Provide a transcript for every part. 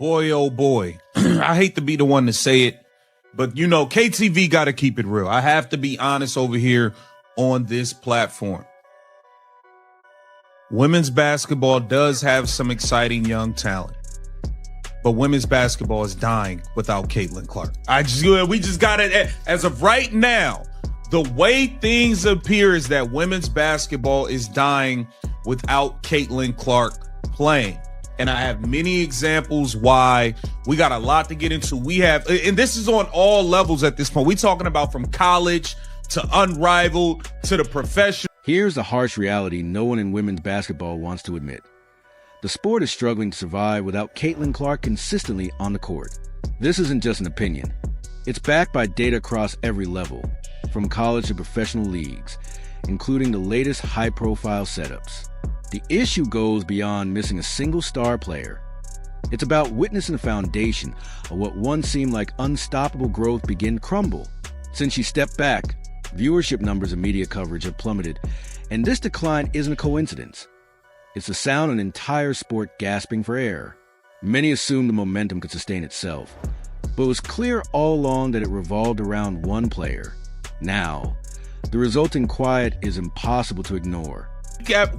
Boy, oh boy. I hate to be the one to say it, but you know, KTV got to keep it real. I have to be honest over here on this platform. Women's basketball does have some exciting young talent, but women's basketball is dying without Caitlin Clark. We just got it. As of right now, the way things appear is that women's basketball is dying without Caitlin Clark playing. And I have many examples why. We got a lot to get into. We have, and this is on all levels at this point. We're talking about from college to unrivaled to the professional. Here's the harsh reality no one in women's basketball wants to admit. The sport is struggling to survive without Caitlin Clark consistently on the court. This isn't just an opinion. It's backed by data across every level, from college to professional leagues, including the latest high-profile setups. The issue goes beyond missing a single star player. It's about witnessing the foundation of what once seemed like unstoppable growth begin to crumble. Since she stepped back, viewership numbers and media coverage have plummeted, and this decline isn't a coincidence. It's the sound of an entire sport gasping for air. Many assumed the momentum could sustain itself, but it was clear all along that it revolved around one player. Now, the resulting quiet is impossible to ignore.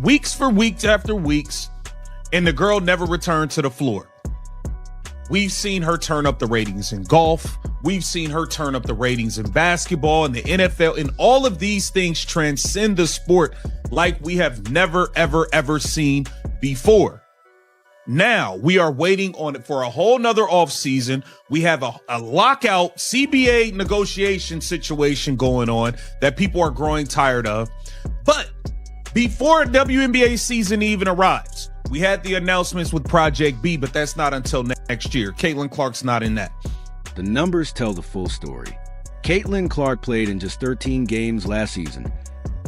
Weeks after weeks, and the girl never returned to the floor. We've seen her turn up the ratings in golf. We've seen her turn up the ratings in basketball and the NFL, and all of these things transcend the sport like we have never, ever seen before. Now we are waiting on it for a whole nother offseason. We have a lockout CBA negotiation situation going on that people are growing tired of. But before WNBA season even arrives, we had the announcements with Project B, but that's not until next year. Caitlin Clark's not in that. The numbers tell the full story. Caitlin Clark played in just 13 games last season.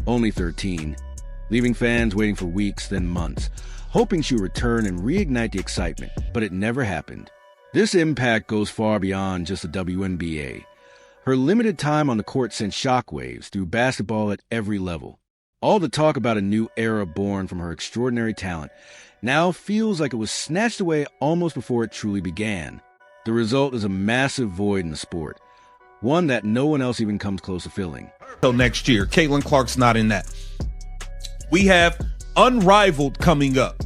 Only 13, leaving fans waiting for weeks, then months, hoping she would return and reignite the excitement, but it never happened. This impact goes far beyond just the WNBA. Her limited time on the court sent shockwaves through basketball at every level. All the talk about a new era born from her extraordinary talent now feels like it was snatched away almost before it truly began. The result is a massive void in the sport, one that no one else even comes close to filling. Till next year, Caitlin Clark's not in that. We have Unrivaled coming up.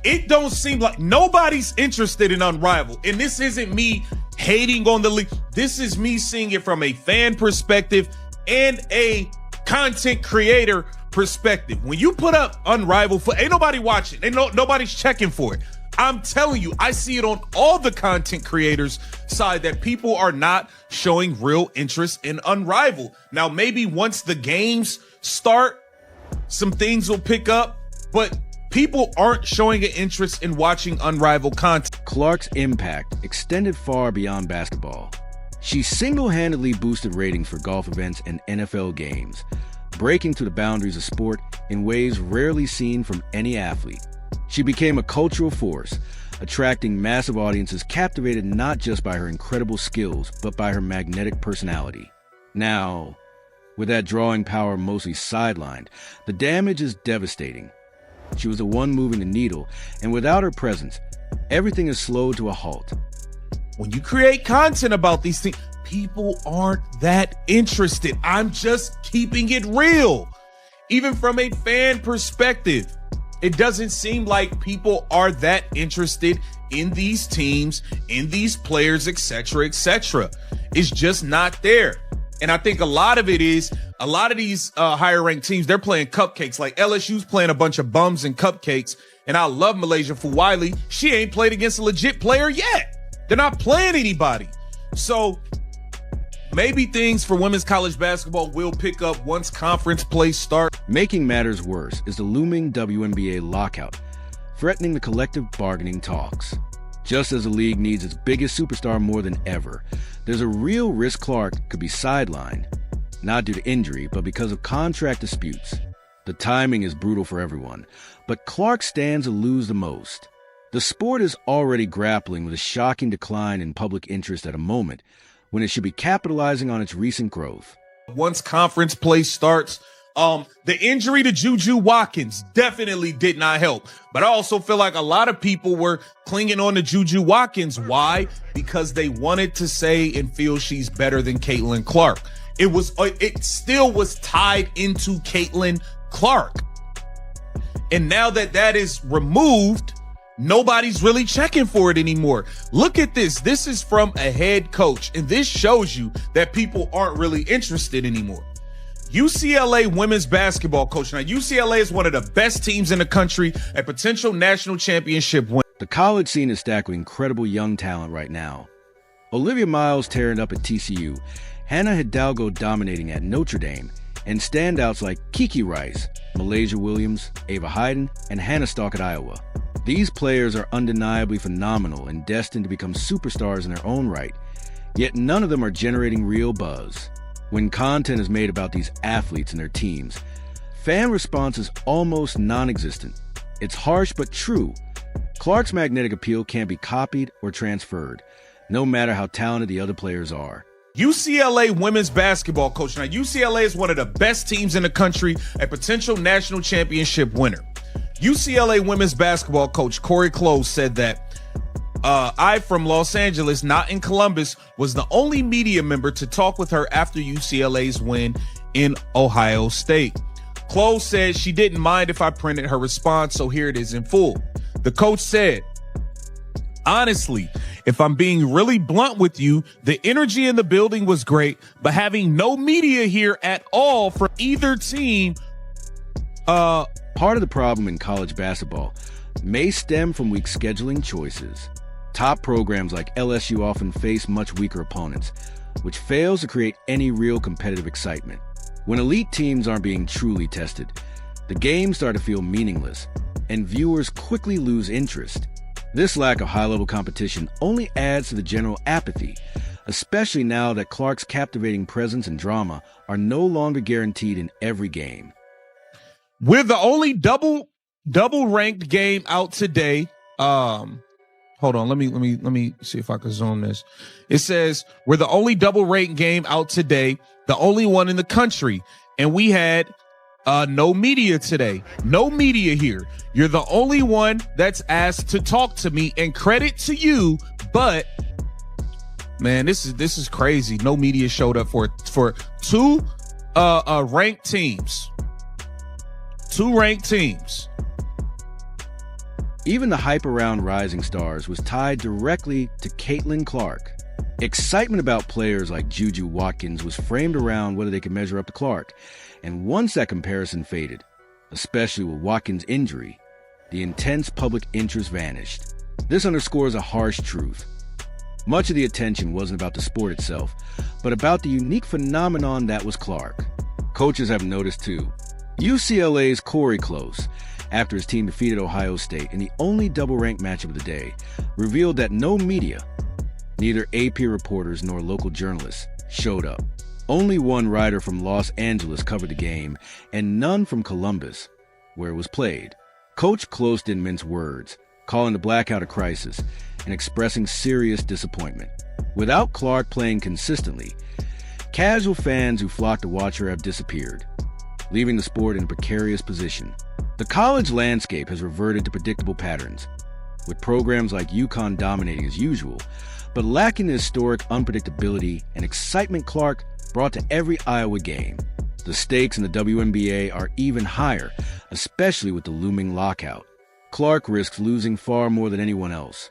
It don't seem like nobody's interested in Unrivaled, and this isn't me hating on the league. This is me seeing it from a fan perspective and a content creator perspective. When you put up Unrivaled, ain't nobody watching, nobody's checking for it. I'm telling you, I see it on all the content creators' side that people are not showing real interest in Unrivaled. Now, maybe once the games start, some things will pick up, but people aren't showing an interest in watching Unrivaled content. Clark's impact extended far beyond basketball. She single-handedly boosted ratings for golf events and NFL games, breaking through the boundaries of sport in ways rarely seen from any athlete. She became a cultural force, attracting massive audiences captivated not just by her incredible skills, but by her magnetic personality. Now, with that drawing power mostly sidelined, the damage is devastating. She was the one moving the needle, and without her presence, everything is slowed to a halt. When you create content about these things, people aren't that interested. I'm just keeping it real. Even from a fan perspective, it doesn't seem like people are that interested in these teams, in these players, etc., etc. It's just not there. And I think a lot of it is a lot of these higher ranked teams, they're playing cupcakes. Like LSU's playing a bunch of bums and cupcakes. And I love Malaysia Fuwili. She ain't played against a legit player yet. They're not playing anybody. So maybe things for women's college basketball will pick up once conference play starts. Making matters worse is the looming WNBA lockout, threatening the collective bargaining talks. Just as the league needs its biggest superstar more than ever, there's a real risk Clark could be sidelined, not due to injury, but because of contract disputes. The timing is brutal for everyone, but Clark stands to lose the most. The sport is already grappling with a shocking decline in public interest at a moment when it should be capitalizing on its recent growth. Once conference play starts, The injury to Juju Watkins definitely did not help. But I also feel like a lot of people were clinging on to Juju Watkins. Why? Because they wanted to say and feel she's better than Caitlin Clark. It still was tied into Caitlin Clark. And now that that is removed, nobody's really checking for it anymore. Look at this. This is from a head coach, and this shows you that people aren't really interested anymore. UCLA women's basketball coach. Now, UCLA is one of the best teams in the country, a potential national championship winner. The college scene is stacked with incredible young talent right now. Olivia Miles tearing up at TCU, Hannah Hidalgo dominating at Notre Dame, and standouts like Kiki Rice, Malaysia Williams, Ava Hayden, and Hannah Stalk at Iowa. These players are undeniably phenomenal and destined to become superstars in their own right, yet none of them are generating real buzz. When content is made about these athletes and their teams, fan response is almost non-existent. It's harsh but true. Clark's magnetic appeal can't be copied or transferred, no matter how talented the other players are. UCLA women's basketball coach. Now, UCLA is one of the best teams in the country, a potential national championship winner. UCLA women's basketball coach Corey Close said that I from Los Angeles, not in Columbus, was the only media member to talk with her after UCLA's win in Ohio State. Close said she didn't mind if I printed her response, so here it is in full. The coach said, honestly, if I'm being really blunt with you, the energy in the building was great, but having no media here at all from either team. Part of the problem in college basketball may stem from weak scheduling choices. Top programs like LSU often face much weaker opponents, which fails to create any real competitive excitement. When elite teams aren't being truly tested, the games start to feel meaningless, and viewers quickly lose interest. This lack of high-level competition only adds to the general apathy, especially now that Clark's captivating presence and drama are no longer guaranteed in every game. We're the only double ranked game out today. Hold on, let me see if I can zoom this. It says we're the only double ranked game out today, the only one in the country, and we had no media today. No media here. You're the only one that's asked to talk to me, and credit to you, but man, this is crazy. No media showed up for two ranked teams. Two ranked teams. Even the hype around rising stars was tied directly to Caitlin Clark. Excitement about players like Juju Watkins was framed around whether they could measure up to Clark, and once that comparison faded, especially with Watkins' injury, the intense public interest vanished. This underscores a harsh truth. Much of the attention wasn't about the sport itself, but about the unique phenomenon that was Clark. Coaches have noticed too. UCLA's Corey Close, after his team defeated Ohio State in the only double-ranked matchup of the day, revealed that no media, neither AP reporters nor local journalists, showed up. Only one writer from Los Angeles covered the game, and none from Columbus, where it was played. Coach Close didn't mince words, calling the blackout a crisis and expressing serious disappointment. Without Clark playing consistently, casual fans who flocked to watch her have disappeared, leaving the sport in a precarious position. The college landscape has reverted to predictable patterns, with programs like UConn dominating as usual, but lacking the historic unpredictability and excitement Clark brought to every Iowa game. The stakes in the WNBA are even higher, especially with the looming lockout. Clark risks losing far more than anyone else.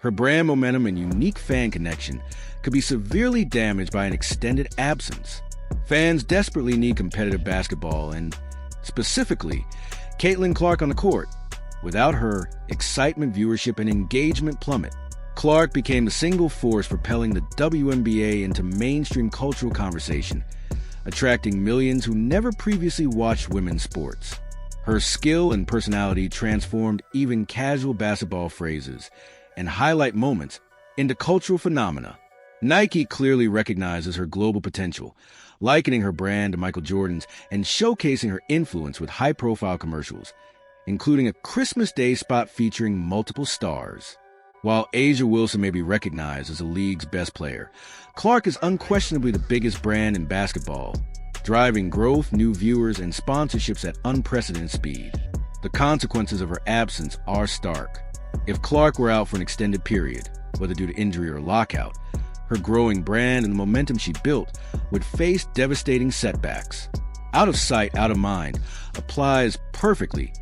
Her brand momentum and unique fan connection could be severely damaged by an extended absence. Fans desperately need competitive basketball and, specifically, Caitlin Clark on the court. Without her, excitement, viewership, and engagement plummet. Clark became the single force propelling the WNBA into mainstream cultural conversation, attracting millions who never previously watched women's sports. Her skill and personality transformed even casual basketball phrases and highlight moments into cultural phenomena. Nike clearly recognizes her global potential, likening her brand to Michael Jordan's and showcasing her influence with high-profile commercials, including a Christmas Day spot featuring multiple stars. While Asia Wilson may be recognized as the league's best player, Clark is unquestionably the biggest brand in basketball, driving growth, new viewers, and sponsorships at unprecedented speed. The consequences of her absence are stark. If Clark were out for an extended period, whether due to injury or lockout, her growing brand and the momentum she built would face devastating setbacks. Out of sight, out of mind applies perfectly.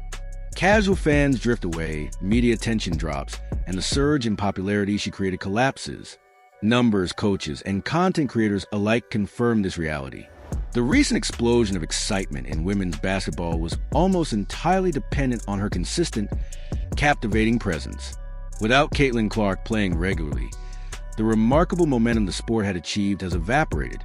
Casual fans drift away, media attention drops, and the surge in popularity she created collapses. Numbers, coaches, and content creators alike confirm this reality. The recent explosion of excitement in women's basketball was almost entirely dependent on her consistent, captivating presence. Without Caitlin Clark playing regularly, the remarkable momentum the sport had achieved has evaporated,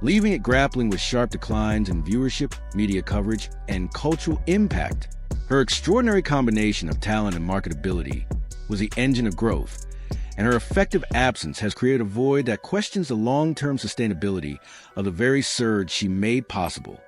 leaving it grappling with sharp declines in viewership, media coverage, and cultural impact. Her extraordinary combination of talent and marketability was the engine of growth, and her effective absence has created a void that questions the long-term sustainability of the very surge she made possible.